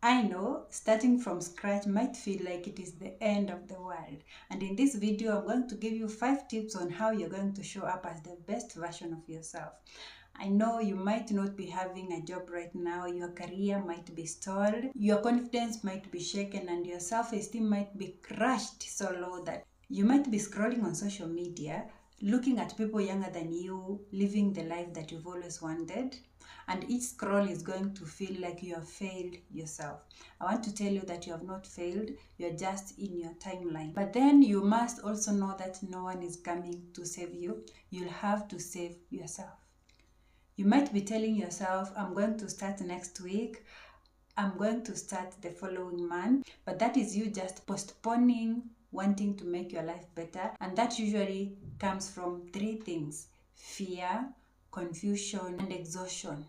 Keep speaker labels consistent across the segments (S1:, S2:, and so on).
S1: I know starting from scratch might feel like it is the end of the world, and in this video I'm going to give you 5 tips on how you're going to show up as the best version of yourself. I know you might not be having a job right now, your career might be stalled, your confidence might be shaken, and your self-esteem might be crushed so low that you might be scrolling on social media, looking at people younger than you, living the life that you've always wanted, and each scroll is going to feel like you have failed yourself. I want to tell you that you have not failed, you're just in your timeline. But then you must also know that no one is coming to save you. You'll have to save yourself. You might be telling yourself, I'm going to start next week, I'm going to start the following month, but that is you just postponing wanting to make your life better, and that usually comes from 3 things: fear, confusion, and exhaustion.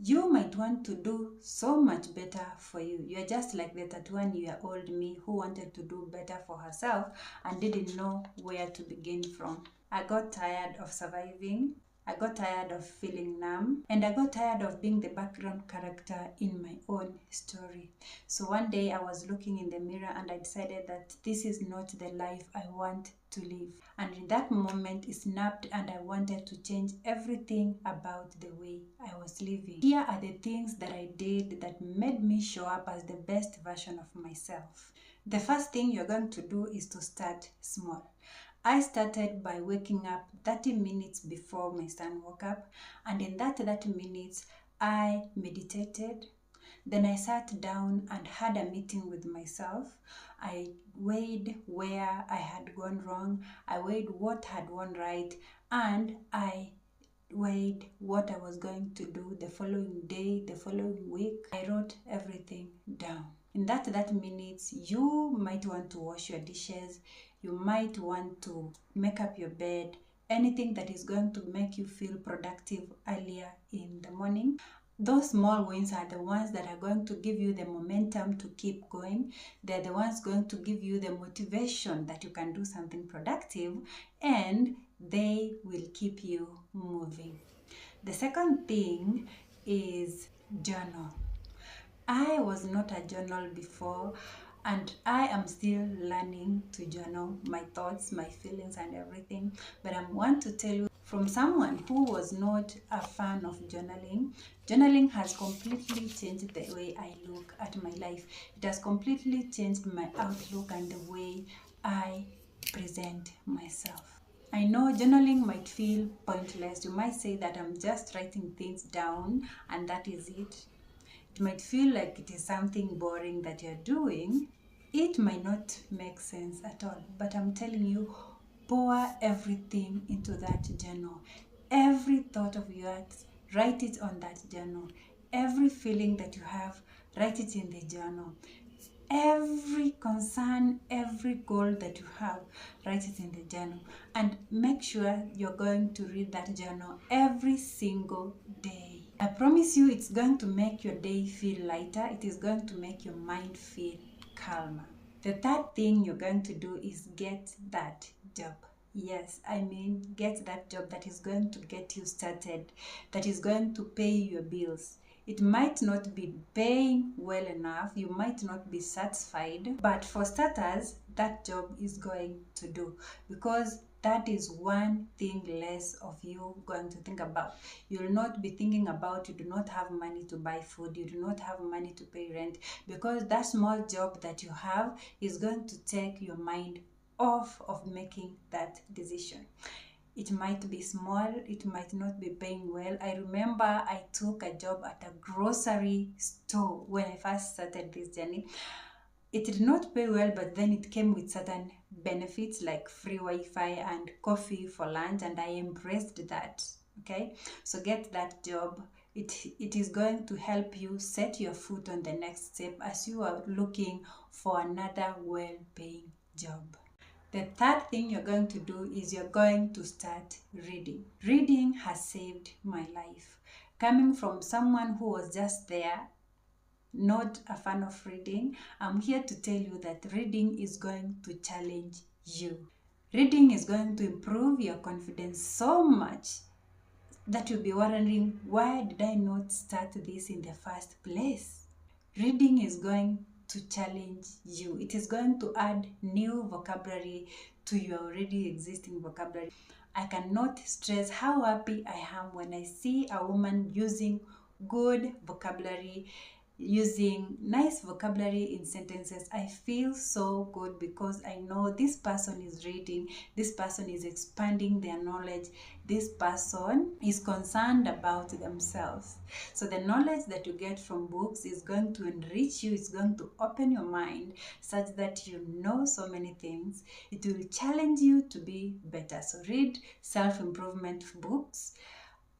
S1: You might want to do so much better for you. You're just like the 31-year-old me who wanted to do better for herself and didn't know where to begin from. I got tired of surviving. I got tired of feeling numb, and I got tired of being the background character in my own story. So one day I was looking in the mirror and I decided that this is not the life I want to live. And in that moment it snapped and I wanted to change everything about the way I was living. Here are the things that I did that made me show up as the best version of myself. The first thing you're going to do is to start small. I started by waking up 30 minutes before my son woke up, and in that 30 minutes I meditated. Then I sat down and had a meeting with myself. I weighed where I had gone wrong, I weighed what had gone right, and I weighed what I was going to do the following day, the following week. I wrote everything down. In that 30 minutes, you might want to wash your dishes, you might want to make up your bed, anything that is going to make you feel productive earlier in the morning. Those small wins are the ones that are going to give you the momentum to keep going. They're the ones going to give you the motivation that you can do something productive, and they will keep you moving. The second thing is journal. I was not a journal before, and I am still learning to journal my thoughts, my feelings, and everything. But I want to tell you, from someone who was not a fan of journaling, journaling has completely changed the way I look at my life. It has completely changed my outlook and the way I present myself. I know journaling might feel pointless. You might say that I'm just writing things down and that is it. It might feel like it is something boring that you're doing. It might not make sense at all, but I'm telling you, pour everything into that journal. Every thought of yours, write it on that journal. Every feeling that you have, write it in the journal. Every concern, every goal that you have, write it in the journal. And make sure you're going to read that journal every single day. I promise you it's going to make your day feel lighter. It is going to make your mind feel calmer. The third thing you're going to do is get that job. Yes, I mean get that job that is going to get you started, that is going to pay your bills. It might not be paying well enough, you might not be satisfied, but for starters, that job is going to do, because that is one thing less of you going to think about. You will not be thinking about you do not have money to buy food, you do not have money to pay rent, because that small job that you have is going to take your mind off of making that decision. It might be small, it might not be paying well. I remember I took a job at a grocery store when I first started this journey. It did not pay well, but then it came with certain benefits like free Wi-Fi and coffee for lunch, and I embraced that. Okay, so get that job. It is going to help you set your foot on the next step as you are looking for another well-paying job. The third thing you're going to do is you're going to start reading. Reading has saved my life. Coming from someone who was just there, not a fan of reading, I'm here to tell you that reading is going to challenge you. Reading is going to improve your confidence so much that you'll be wondering, why did I not start this in the first place? Reading is going to challenge you. It is going to add new vocabulary to your already existing vocabulary. I cannot stress how happy I am when I see a woman using good vocabulary, using nice vocabulary in sentences. I feel so good because I know this person is reading, this person is expanding their knowledge, this person is concerned about themselves. So the knowledge that you get from books is going to enrich you, it's going to open your mind such that you know so many things. It will challenge you to be better. So read self-improvement books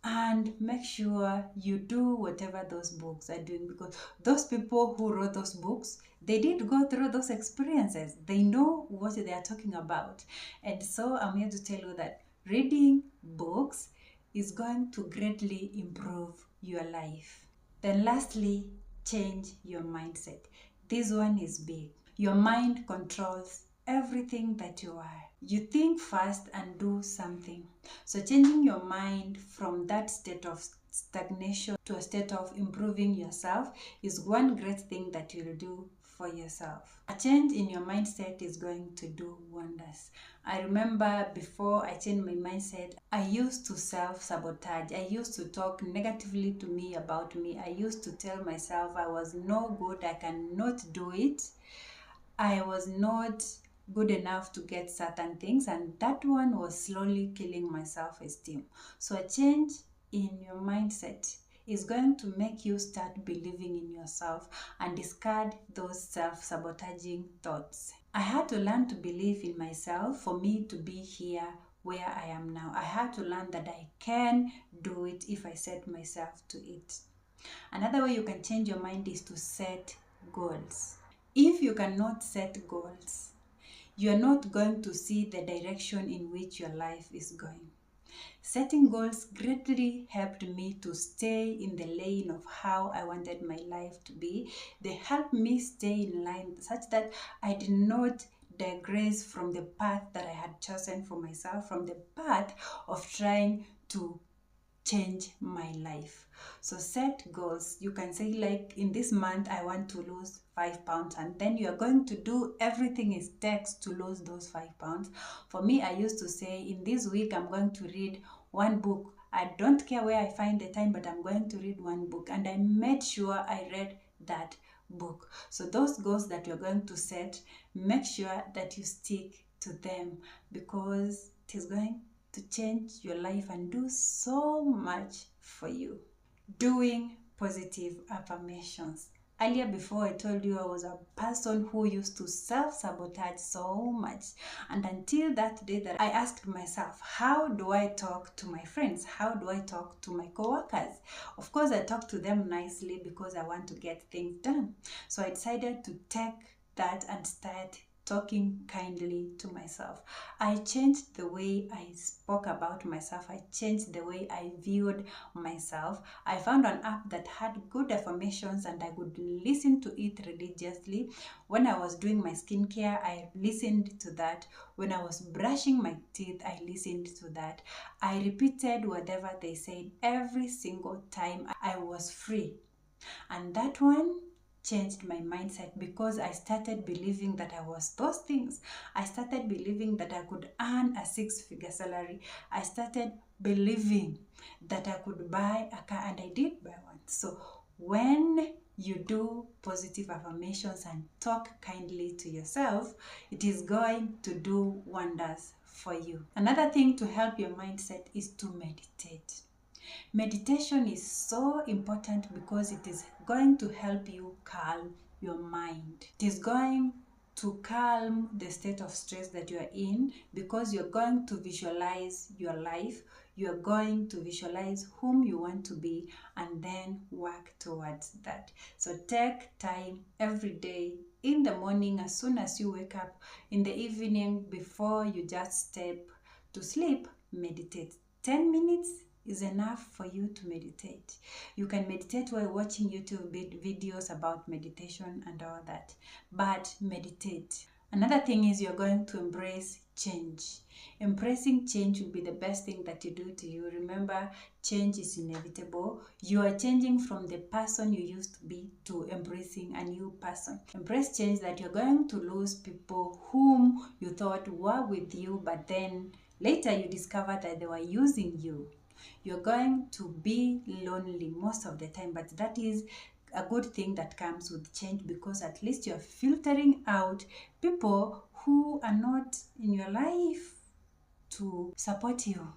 S1: and make sure you do whatever those books are doing, because those people who wrote those books, they did go through those experiences. They know what they are talking about. And so I'm here to tell you that reading books is going to greatly improve your life. Then lastly, change your mindset. This one is big. Your mind controls everything that you are. You think fast and do something. So changing your mind from that state of stagnation to a state of improving yourself is one great thing that you'll do for yourself. A change in your mindset is going to do wonders. I remember before I changed my mindset, I used to self-sabotage. I used to talk negatively to me about me. I used to tell myself I was no good, I cannot do it. I was not good enough to get certain things, and that one was slowly killing my self-esteem. So a change in your mindset is going to make you start believing in yourself and discard those self-sabotaging thoughts. I had to learn to believe in myself for me to be here where I am now. I had to learn that I can do it if I set myself to it. Another way you can change your mind is to set goals. If you cannot set goals, you are not going to see the direction in which your life is going. Setting goals greatly helped me to stay in the lane of how I wanted my life to be. They helped me stay in line such that I did not digress from the path that I had chosen for myself, from the path of trying to change my life. So set goals. You can say, like, in this month I want to lose 5 pounds, and then you are going to do everything it takes to lose those 5 pounds. For me, I used to say, in this week I'm going to read one book. I don't care where I find the time, but I'm going to read one book, and I made sure I read that book. So those goals that you're going to set, make sure that you stick to them, because it is going to change your life and do so much for you. Doing positive affirmations. Earlier, before, I told you I was a person who used to self-sabotage so much, and until that day that I asked myself, how do I talk to my friends? How do I talk to my co-workers? Of course, I talk to them nicely because I want to get things done. So I decided to take that and start talking kindly to myself. I changed the way I spoke about myself. I changed the way I viewed myself. I found an app that had good affirmations and I would listen to it religiously. When I was doing my skincare, I listened to that. When I was brushing my teeth, I listened to that. I repeated whatever they said every single time I was free. And that one changed my mindset, because I started believing that I was those things. I started believing that I could earn a 6-figure salary. I started believing that I could buy a car, and I did buy one. So when you do positive affirmations and talk kindly to yourself, it is going to do wonders for you. Another thing to help your mindset is to meditate. Meditation is so important because it is going to help you calm your mind. It is going to calm the state of stress that you are in, because you're going to visualize your life. You're going to visualize whom you want to be and then work towards that. So take time every day, in the morning as soon as you wake up, in the evening before you just step to sleep, meditate. 10 minutes is enough for you to meditate. You can meditate while watching YouTube videos about meditation and all that, but meditate. Another thing is you're going to embrace change. Embracing change will be the best thing that you do to you. Remember, change is inevitable. You are changing from the person you used to be to embracing a new person. Embrace change that you're going to lose people whom you thought were with you, but then later you discover that they were using you. You're going to be lonely most of the time, but that is a good thing that comes with change, because at least you're filtering out people who are not in your life to support you.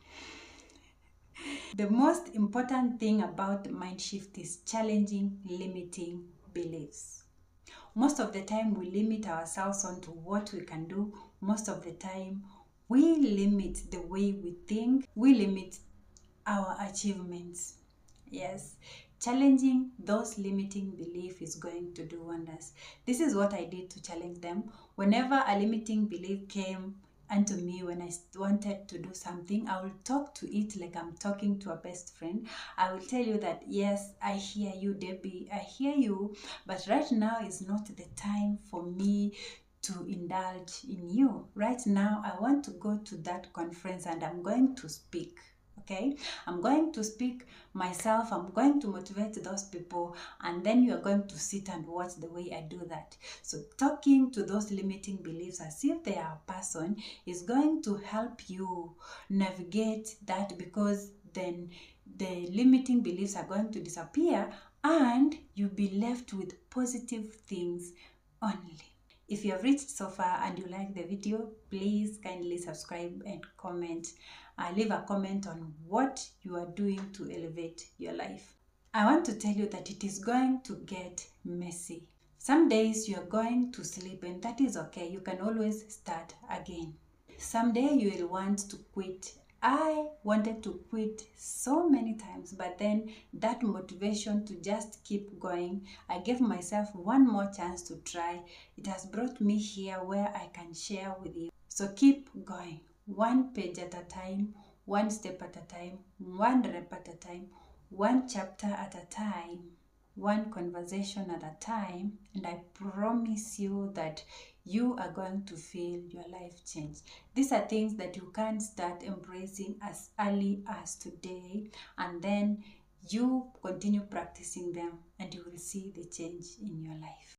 S1: The most important thing about mind shift is challenging limiting beliefs. Most of the time we limit ourselves onto what we can do. Most of the time we limit the way we think. We limit our achievements. Yes, challenging those limiting beliefs is going to do wonders. This is what I did to challenge them. Whenever a limiting belief came unto me when I wanted to do something, I will talk to it like I'm talking to a best friend. I will tell you that, yes, I hear you, Debbie, I hear you, but right now is not the time for me to indulge in you. Right now, I want to go to that conference and I'm going to speak. Okay, I'm going to speak myself, I'm going to motivate those people, and then you're going to sit and watch the way I do that. So talking to those limiting beliefs as if they are a person is going to help you navigate that, because then the limiting beliefs are going to disappear and you'll be left with positive things only. If you have reached so far and you like the video, please kindly subscribe and comment. Leave a comment on what you are doing to elevate your life. I want to tell you that it is going to get messy. Some days you are going to sleep, and that is okay. You can always start again. Someday you will want to quit. I wanted to quit so many times, but then that motivation to just keep going, I gave myself one more chance to try. It has brought me here where I can share with you. So keep going, one page at a time, one step at a time, one rep at a time, one chapter at a time, one conversation at a time, and I promise you that you are going to feel your life change. These are things that you can start embracing as early as today, and then you continue practicing them and you will see the change in your life.